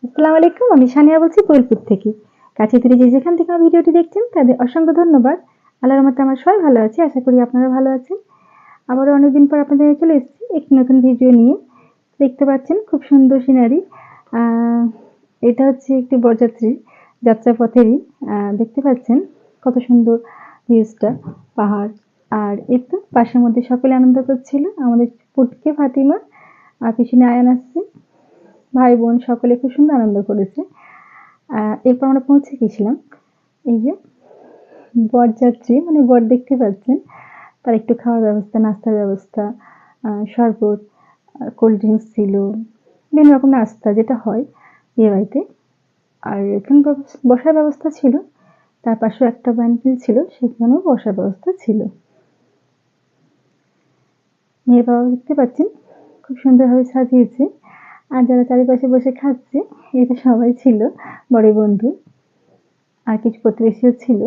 আসসালামু আলাইকুম। আমি সানিয়া বলছি কোয়েলপুর থেকে। কাছে দূরে যে যেখান থেকে আমার ভিডিওটি দেখছেন তাদের অসংখ্য ধন্যবাদ। আল্লাহর রহমতে আমরা সবাই ভালো আছি। আশা করি আপনারা ভালো আছেন। আবারও অনেকদিন পর আপনাদের কাছে চলে এসেছি একটি নতুন ভিডিও নিয়ে। দেখতে পাচ্ছেন খুব সুন্দর সিনারি। আ এটা হচ্ছে একটি বরযাত্রীর যাত্রাপথেরই। দেখতে পাচ্ছেন কত সুন্দর ভিউজটা, পাহাড়। আর এই তো পাশের মধ্যে সকলে আনন্দ করছিল। আমাদের পুটকে ফাতিমা আর পিছনে আয়ান আসছে। ভাই-বোন সকলে খুব সুন্দর আনন্দ করেছে। এরপর আমরা পৌঁছে গেছিলাম। এই যে বরযাত্রী মানে বর দেখতে পাচ্ছেন। তার একটু খাওয়ার ব্যবস্থা, নাস্তার ব্যবস্থা, শরবত, কোল্ড ড্রিংকস ছিল। বিভিন্ন রকম নাস্তা যেটা হয় বিয়েবাড়িতে। আর এখানে বসার ব্যবস্থা ছিল। তার পাশেও একটা প্যান্ডেল ছিল, সেখানেও বসার ব্যবস্থা ছিল। মেয়ের বাবা দেখতে পাচ্ছেন খুব সুন্দরভাবে সাজিয়েছে। আর যারা চারিপাশে বসে খাচ্ছে এরা সবাই ছিল বরের বন্ধু। আর কিছু প্রতিবেশীও ছিল।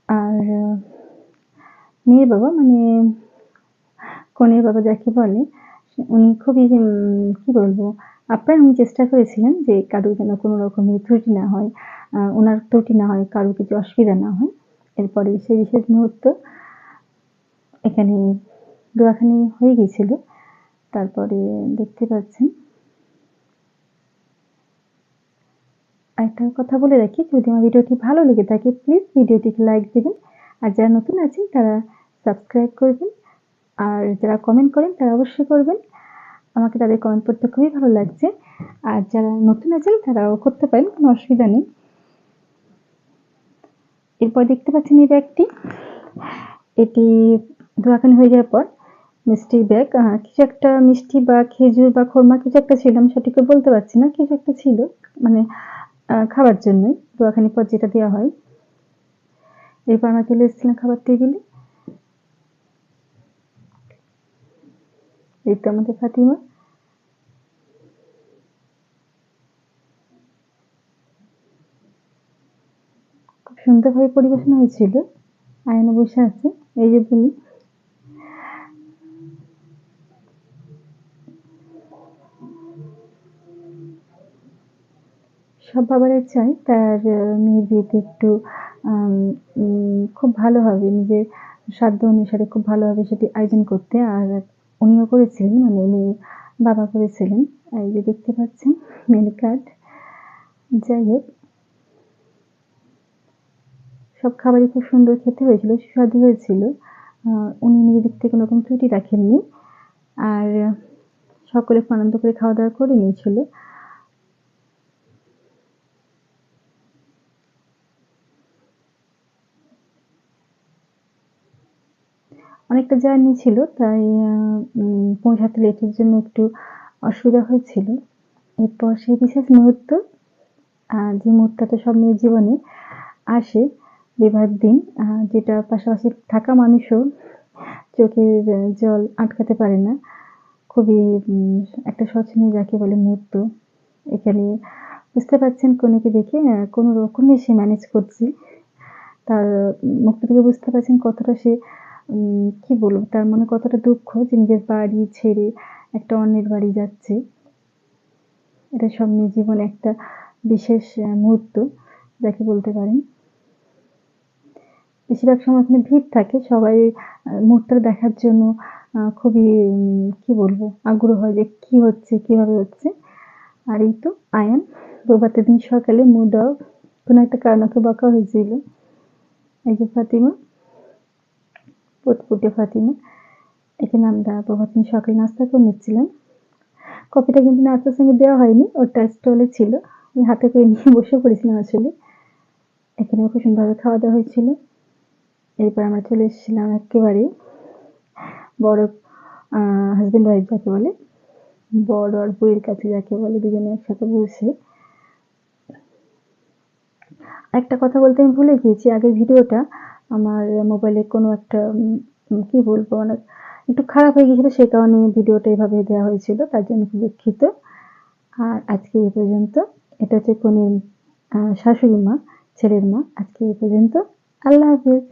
আর মেয়ের বাবা মানে কনের বাবা যাকে বলে, উনি খুবই কি বলবো, আপ্রাণ উনি চেষ্টা করেছিলেন যে কারোর যেন কোনো রকমের ত্রুটি না হয়, উনার ত্রুটি না হয়, কারো কিছু অসুবিধা না হয়। এরপরে সেই বিশেষ মুহূর্ত এখানে দোয়াখানি হয়ে গিয়েছিল। তারপরে দেখতে পাচ্ছেন আরেকটা কথা বলে রাখি, যদি আমার ভিডিওটি ভালো লেগে থাকে প্লিজ ভিডিওটিকে লাইক দেবেন। আর যারা নতুন আছেন তারা সাবস্ক্রাইব করবেন। আর যারা কমেন্ট করেন তারা অবশ্যই করবেন। আমাকে তাদের কমেন্ট পড়তে খুবই ভালো লাগছে। আর যারা নতুন আছেন তারাও করতে পারেন, কোনো অসুবিধা নেই। এরপর দেখতে পাচ্ছেন এই ব্যাগটি, এটি দোয়াখানি হয়ে যাওয়ার পর মিষ্টির ব্যাগ, কিছু একটা মিষ্টি বা খেজুর বা খোরমা কিছু একটা ছিল, আমি সঠিক করে বলতে পারছি না, কিছু একটা ছিল মানে খাবার জন্যই দোয়াখানির পর যেটা দেওয়া হয়। এরপর আমরা চলে এসেছিলাম খাবার টেবিলে। এই তো আমাদের ফাতিমা। খুব সুন্দরভাবে পরিবেশন হয়েছিল। আয়না বসে আছে, এই যে তিনি। সব বাবারাই চায় তার মেয়ের বিয়েতে একটু খুব ভালোভাবে নিজের সাধ্য অনুসারে খুব ভালোভাবে সেটি আয়োজন করতে। আর উনিও করেছিলেন, মানে মেয়ের বাবা করেছিলেন। এই যে দেখতে পাচ্ছেন মেনু কার্ড। যাই হোক, সব খাবারই খুব সুন্দর খেতে হয়েছিল, সুস্বাদু হয়েছিল। উনি নিজের দিক থেকে কোনোরকম ত্রুটি রাখেননি। আর সকলে খুব আনন্দ করে খাওয়া দাওয়া করে নিয়েছিল। অনেকটা জার্নি ছিল, তাই পৌঁছাতে লেটের জন্য একটু অসুবিধা হয়েছিল। এরপর সেই বিশেষ মুহূর্ত, যে মুহূর্তটা সব মেয়ের জীবনে আসে বিবাহের দিন, যেটা পাশাপাশি থাকা মানুষও চোখের জল আটকাতে পারে না। খুবই একটা শোচনীয় যাকে বলে মুহূর্ত। এখানে বুঝতে পারছেন কনেকে দেখে কোনো রকমে সে ম্যানেজ করছে। তার মুখটা থেকে বুঝতে পারছেন কতটা সে কি বলবো, তার মনে কতটা দুঃখ যে নিজের বাড়ি ছেড়ে একটা অন্যের বাড়ি যাচ্ছে। এটা সব মেয়ের জীবনে একটা বিশেষ মুহূর্ত যাকে বলতে পারেন। বেশিরভাগ সময় ওখানে ভিড় থাকে, সবাই মুহূর্তটা দেখার জন্য খুবই কি বলবো, আগ্রহ হয় যে কি হচ্ছে, কিভাবে হচ্ছে। আর এই তো আয়ান রোববারের দিন সকালে মুড অফ, কোনো একটা কারণে ওকে বকা হয়েছিল। এই যে ফাতিমা, পুটপুটে ফাতিমা। এখানে আমরা প্রভাত দিন সকালে নাস্তা করে নিচ্ছিলাম। কফিটা কিন্তু নাস্তার সঙ্গে দেওয়া হয়নি, ওটা স্টলে ছিল। আমি হাতে করে নিয়ে বসে পড়েছিলাম আসলে। এখানেও খুব সুন্দরভাবে খাওয়া দাওয়া হয়েছিল। এরপর আমরা চলে এসেছিলাম একেবারে বড় হাজবেন্ড ওয়াইফ যাকে বলে, বর আর বউয়ের কাছে যাকে বলে, দুজনে একসাথে বসে। একটা কথা বলতে আমি ভুলে গিয়েছি, আগের ভিডিওটা আমার মোবাইলে কোনো একটা কি বলবো, অনেক একটু খারাপ হয়ে গিয়েছিল, সে কারণে ভিডিওটা এভাবে দেওয়া হয়েছিল, তার জন্য খুব দুঃখিত। আর আজকে এই পর্যন্ত। এটা হচ্ছে কনের শাশুড়ি মা, ছেলের মা। আজকে এই পর্যন্ত। আল্লাহ হাফেজ।